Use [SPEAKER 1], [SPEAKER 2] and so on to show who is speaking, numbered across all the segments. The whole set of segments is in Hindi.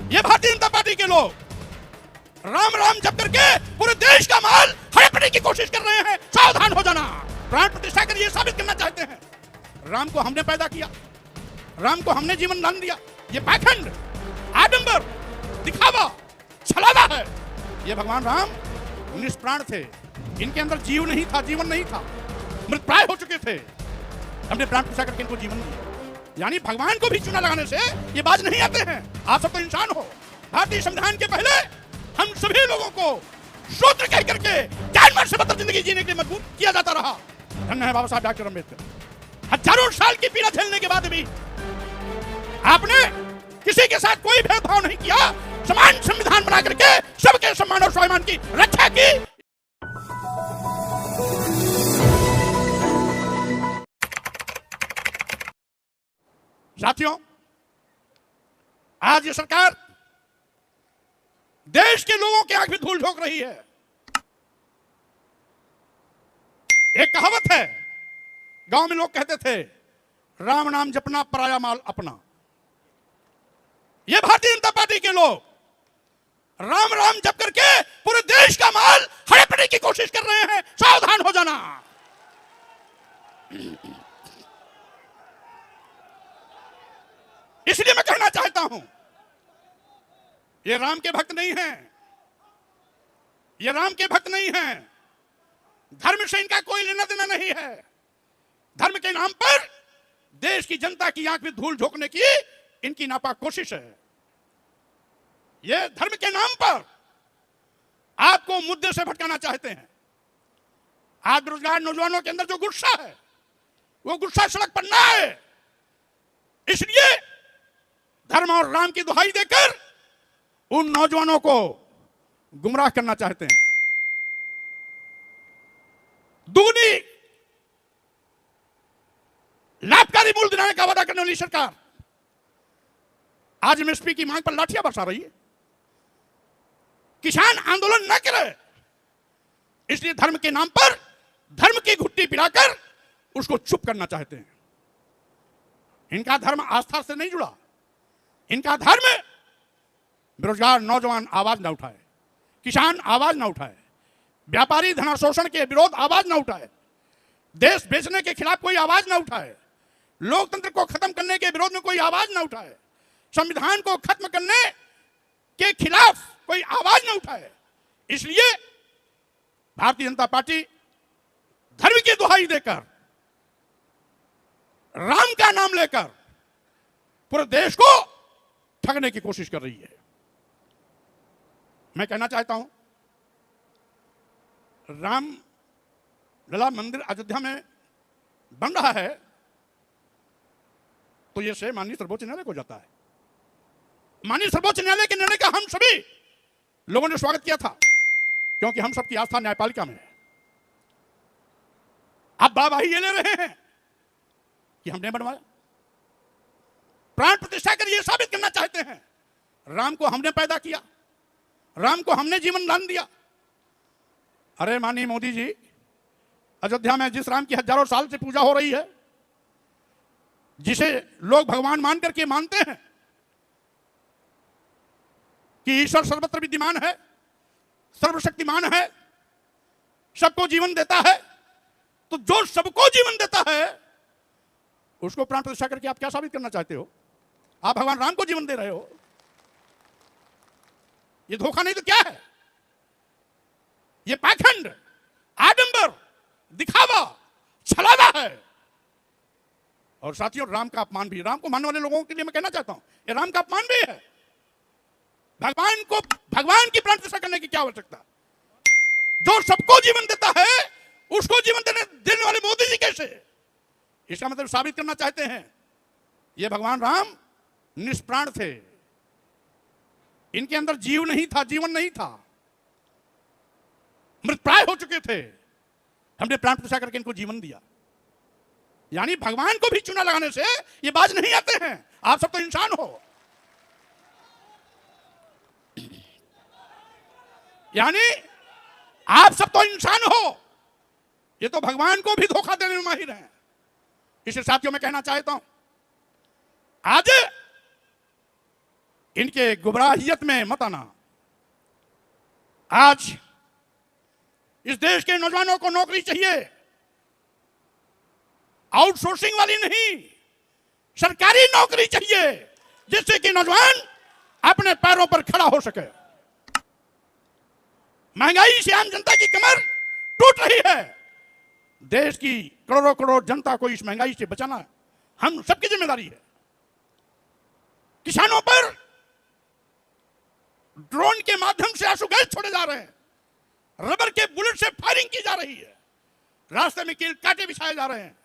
[SPEAKER 1] ये भारतीय जनता पार्टी के लोग राम राम जप करके पूरे देश का माल हड़पने की कोशिश कर रहे हैं। सावधान हो जाना। प्राण प्रतिष्ठा कर ये साबित करना चाहते हैं राम को हमने पैदा किया, राम को हमने जीवन दान दिया। ये पाखंड, आडंबर, दिखावा, छलावा है। ये भगवान राम निष्प्राण थे, इनके अंदर जीव नहीं था, जीवन नहीं था, मृतप्राय हो चुके थे। हमने प्राण प्रतिष्ठा करके इनको जीवन दिया। यानी भगवान को भी चुना लगाने से ये बाज नहीं आते हैं। आप सब तो इंसान हो। भारतीय संविधान के पहले हम सभी लोगों को शूद्र कह करके जानवर से बदतर जिंदगी जीने के लिए मजबूर किया जाता रहा। धन्य है बाबा साहब डॉक्टर अम्बेडकर। हजारों साल की पीड़ा झेलने के बाद भी आपने किसी के साथ कोई भेदभाव नहीं किया। समान संविधान बना करके सबके सम्मान और स्वाभिमान की रक्षा की। साथियों, आज ये सरकार देश के लोगों की आंख में धूल झोंक रही है। एक कहावत है, गांव में लोग कहते थे, राम नाम जपना पराया माल अपना। ये भारतीय जनता पार्टी के लोग राम राम जप करके पूरे देश का माल हड़पने की कोशिश कर रहे हैं। सावधान हो जाना। इसलिए मैं कहना चाहता हूं, ये राम के भक्त नहीं हैं, ये राम के भक्त नहीं हैं। धर्म से इनका कोई लेना देना नहीं है। धर्म के नाम पर देश की जनता की आंख में धूल झोंकने की इनकी नापाक कोशिश है। ये धर्म के नाम पर आपको मुद्दे से भटकाना चाहते हैं। आज बेरोजगार नौजवानों के अंदर जो गुस्सा है, वो गुस्सा सड़क पर ना है। इसलिए धर्म और राम की दुहाई देकर उन नौजवानों को गुमराह करना चाहते हैं। दूनी लाभकारी मूल्य दिलाने का वादा करने वाली सरकार आज एमएसपी की मांग पर लाठियां बरसा रही है। किसान आंदोलन न करे, इसलिए धर्म के नाम पर धर्म की घुट्टी पिलाकर उसको चुप करना चाहते हैं। इनका धर्म आस्था से नहीं जुड़ा। इनका धर्म बेरोजगार नौजवान आवाज ना उठाए, किसान आवाज ना उठाए, व्यापारी धनाशोषण के विरोध आवाज ना उठाए, देश बेचने के खिलाफ कोई आवाज ना उठाए, लोकतंत्र को खत्म करने के विरोध में कोई आवाज ना उठाए, संविधान को खत्म करने के खिलाफ कोई आवाज ना उठाए। इसलिए भारतीय जनता पार्टी धर्म की दुहाई देकर, राम का नाम लेकर पूरे देश को ठगने की कोशिश कर रही है। मैं कहना चाहता हूं, राम लला मंदिर अयोध्या में बन रहा है तो यह श्रेय माननीय सर्वोच्च न्यायालय को जाता है। माननीय सर्वोच्च न्यायालय के निर्णय का हम सभी लोगों ने स्वागत किया था, क्योंकि हम सबकी आस्था न्यायपालिका में है। अब वाहवाही ये ले रहे हैं कि हमने बनवाया। प्राण प्रतिष्ठा कर ये साबित करना चाहते हैं राम को हमने पैदा किया, राम को हमने जीवन दान दिया। अरे माननीय मोदी जी, अयोध्या में जिस राम की हजारों साल से पूजा हो रही है, जिसे लोग भगवान मान करके मानते हैं कि ईश्वर सर्वत्र विद्यमान है, सर्वशक्तिमान है, सबको जीवन देता है, तो जो सबको जीवन देता है उसको प्राण प्रतिष्ठा करके आप क्या साबित करना चाहते हो? आप भगवान राम को जीवन दे रहे हो। ये धोखा नहीं तो क्या है? ये पाखंड, आडंबर, दिखावा, छलावा है। और साथियों, राम का अपमान भी, राम को मानने वाले लोगों के लिए मैं कहना चाहता हूं, ये राम का अपमान भी है। भगवान की प्राण प्रतिष्ठा करने की क्या आवश्यकता? जो सबको जीवन देता है उसको जीवन देने वाले मोदी जी कैसे? इसका मतलब साबित करना चाहते हैं ये भगवान राम निष्प्राण थे, इनके अंदर जीव नहीं था, जीवन नहीं था, मृतप्राय हो चुके थे। हमने प्राण प्रतिष्ठा करके इनको जीवन दिया। यानी भगवान को भी चुना लगाने से ये बाज नहीं आते हैं। आप सब तो इंसान हो। यानी आप सब तो इंसान हो, ये तो भगवान को भी धोखा देने में माहिर हैं। इसलिए साथियों, मैं कहना चाहता हूं, आज इनके गुमराहियत में मत आना। आज इस देश के नौजवानों को नौकरी चाहिए, आउटसोर्सिंग वाली नहीं, सरकारी नौकरी चाहिए, जिससे कि नौजवान अपने पैरों पर खड़ा हो सके। महंगाई से आम जनता की कमर टूट रही है। देश की करोड़ों करोड़ जनता को इस महंगाई से बचाना हम सबकी जिम्मेदारी है। किसानों पर ड्रोन के माध्यम से आंसू गैस छोड़े जा रहे हैं, रबर के बुलेट से फायरिंग की जा रही है, रास्ते में कील कांटे बिछाए जा रहे हैं।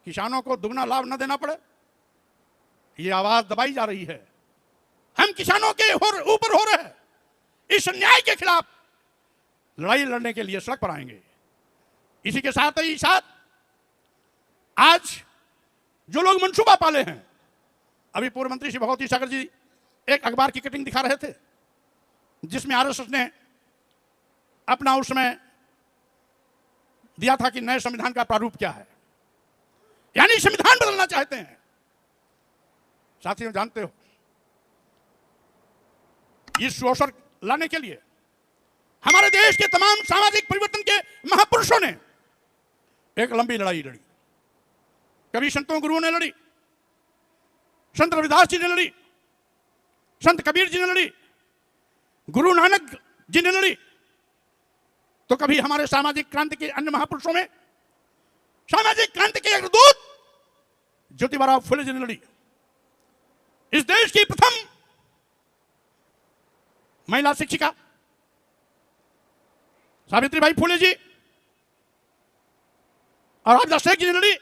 [SPEAKER 1] किसानों को दुगना लाभ न देना पड़े, ये आवाज दबाई जा रही है। हम किसानों के ऊपर हो रहे हैं, इस अन्याय के खिलाफ लड़ाई लड़ने के लिए सड़क पर आएंगे। इसी के साथ ही साथ आज जो लोग मंसूबा पाले हैं, अभी पूर्व मंत्री श्री भगवती सागर जी एक अखबार की कटिंग दिखा रहे थे, जिसमें आरएसएस ने अपना उस समय दिया था कि नए संविधान का प्रारूप क्या है, यानी संविधान बदलना चाहते हैं। साथियों, जानते हो, इस अवसर लाने के लिए हमारे देश के तमाम सामाजिक परिवर्तन के महापुरुषों ने एक लंबी लड़ाई लड़ी। कभी संतों गुरुओं ने लड़ी, संत रविदास जी ने लड़ी, संत कबीर जी ने लड़ी, गुरु नानक जी ने लड़ी, तो कभी हमारे सामाजिक क्रांति के अन्य महापुरुषों में सामाजिक क्रांति के अग्रदूत ज्योतिबा फुले जी ने लड़ी। इस देश की प्रथम महिला शिक्षिका सावित्रीबाई फुले जी और राजा शेख जी ने लड़ी,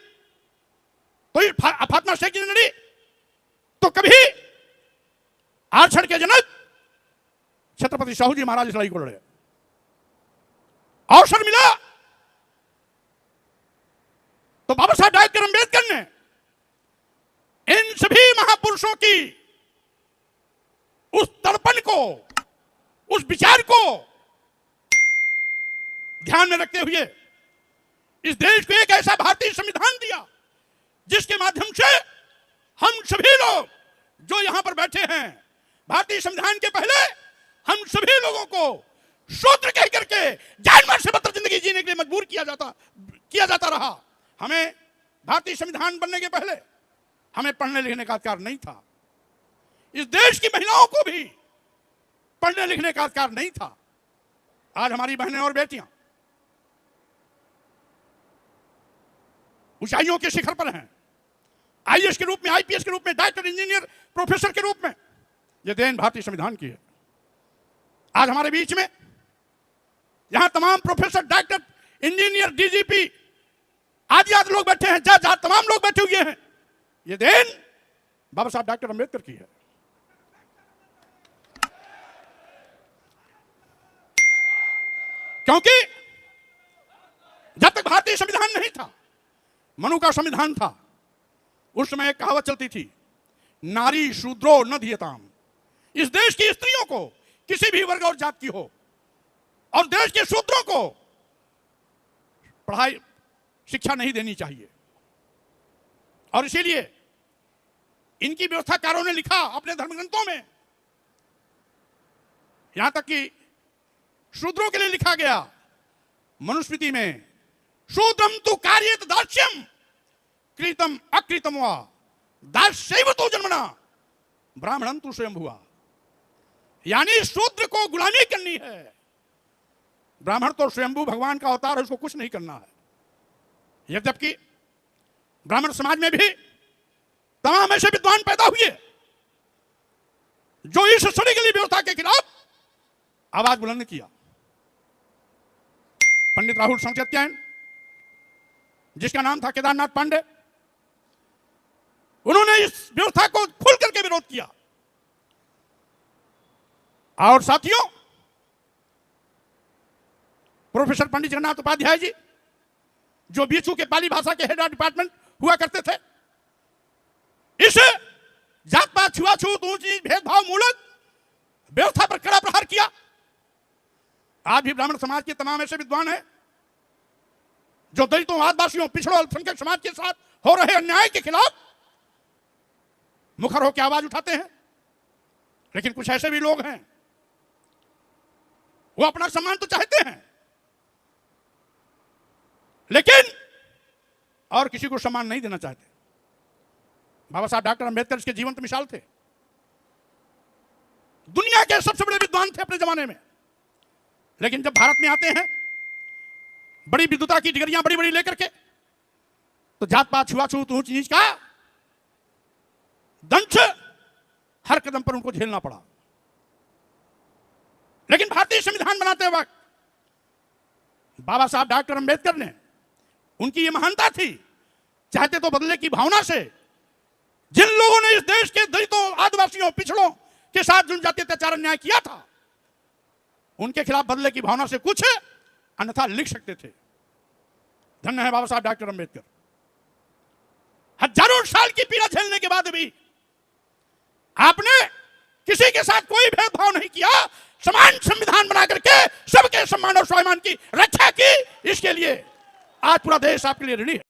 [SPEAKER 1] तो फातिमा शेख जी ने लड़ी, तो कभी आरक्षण के जनक छत्रपति साहू जी महाराज इस लड़ाई को लड़े। अवसर मिला तो बाबा साहब डॉक्टर अंबेडकर ने इन सभी महापुरुषों की उस तड़पन को, उस विचार को ध्यान में रखते हुए इस देश को एक ऐसा भारतीय संविधान दिया, जिसके माध्यम से हम सभी लोग जो यहां पर बैठे हैं, भारतीय संविधान के पहले हम सभी लोगों को शूद्र कह करके जानवर से बदतर जिंदगी जीने के लिए मजबूर किया जाता रहा। हमें भारतीय संविधान बनने के पहले हमें पढ़ने लिखने का अधिकार नहीं था। इस देश की महिलाओं को भी पढ़ने लिखने का अधिकार नहीं था। आज हमारी बहनें और बेटियां ऊंचाइयों के शिखर पर हैं, आईएएस के रूप में, आईपीएस के रूप में, डॉक्टर, इंजीनियर, प्रोफेसर के रूप में। यह देन भारतीय संविधान की है। आज हमारे बीच में यहां तमाम प्रोफेसर, डॉक्टर, इंजीनियर, डीजीपी आदि लोग बैठे हैं, जज, तमाम लोग बैठे हुए हैं। यह देन बाबा साहब डॉक्टर अंबेडकर की है। क्योंकि जब तक भारतीय संविधान नहीं था, मनु का संविधान था, उस समय एक कहावत चलती थी, नारी शूद्रो न धियताम। इस देश की स्त्रियों को, किसी भी वर्ग और जात की हो, और देश के शूद्रों को पढ़ाई शिक्षा नहीं देनी चाहिए। और इसीलिए इनकी व्यवस्थाकारों ने लिखा अपने धर्मग्रंथों में, यहां तक कि शूद्रों के लिए लिखा गया मनुस्मृति में, शूद्रम तु कार्येत दास्यम कृतम अकृतम वा दास्यैव तो जन्मना ब्राह्मणं तु स्वयं हुआ। यानी शूद्र को गुलामी करनी है, ब्राह्मण तो स्वयंभू भगवान का अवतार है, उसको कुछ नहीं करना है। जबकि ब्राह्मण समाज में भी तमाम ऐसे विद्वान पैदा हुए जो इस सड़ी गली व्यवस्था के खिलाफ आवाज बुलंद किया। पंडित राहुल संचेत्यायन, जिसका नाम था केदारनाथ पांडे, उन्होंने इस व्यवस्था को खुल करके विरोध किया। और साथियों, प्रोफेसर पंडित जगन्नाथ उपाध्याय जी, जो बीएचयू के पाली भाषा के हेड ऑफ डिपार्टमेंट हुआ करते थे, इस जात पात, छुआछूत, ऊंच नीच, भेदभाव मूलक व्यवस्था पर कड़ा प्रहार किया। आज भी ब्राह्मण समाज के तमाम ऐसे विद्वान हैं जो दलितों, आदिवासियों, पिछड़ों, अल्पसंख्यक समाज के साथ हो रहे अन्याय के खिलाफ मुखर होकर आवाज उठाते हैं। लेकिन कुछ ऐसे भी लोग हैं, वो अपना सम्मान तो चाहते हैं, लेकिन और किसी को सम्मान नहीं देना चाहते। बाबा साहब डॉक्टर अंबेडकर इसके जीवंत मिसाल थे। दुनिया के सबसे बड़े विद्वान थे अपने जमाने में, लेकिन जब भारत में आते हैं बड़ी विद्वता की डिग्रियां बड़ी बड़ी लेकर के, तो जात पात छुआछूत ऊंच नीच का दंश हर कदम पर उनको झेलना पड़ा। लेकिन भारतीय संविधान बनाते वक्त बाबा साहब डॉक्टर अंबेडकर ने, उनकी ये महानता थी, चाहते तो बदले की भावना से जिन लोगों ने इस देश के दलितों, आदिवासियों, पिछड़ों के साथ जुल्म जाति अत्याचार अन्याय किया था, उनके खिलाफ बदले की भावना से कुछ अन्यथा लिख सकते थे। धन्य है बाबा साहब डॉक्टर अंबेडकर। हजारों साल की पीड़ा झेलने के बाद भी आपने किसी के साथ कोई भेदभाव नहीं किया, समान संविधान बना करके सबके सम्मान और स्वाभिमान की रक्षा की। इसके लिए आज पूरा देश आपके लिए ऋणी है।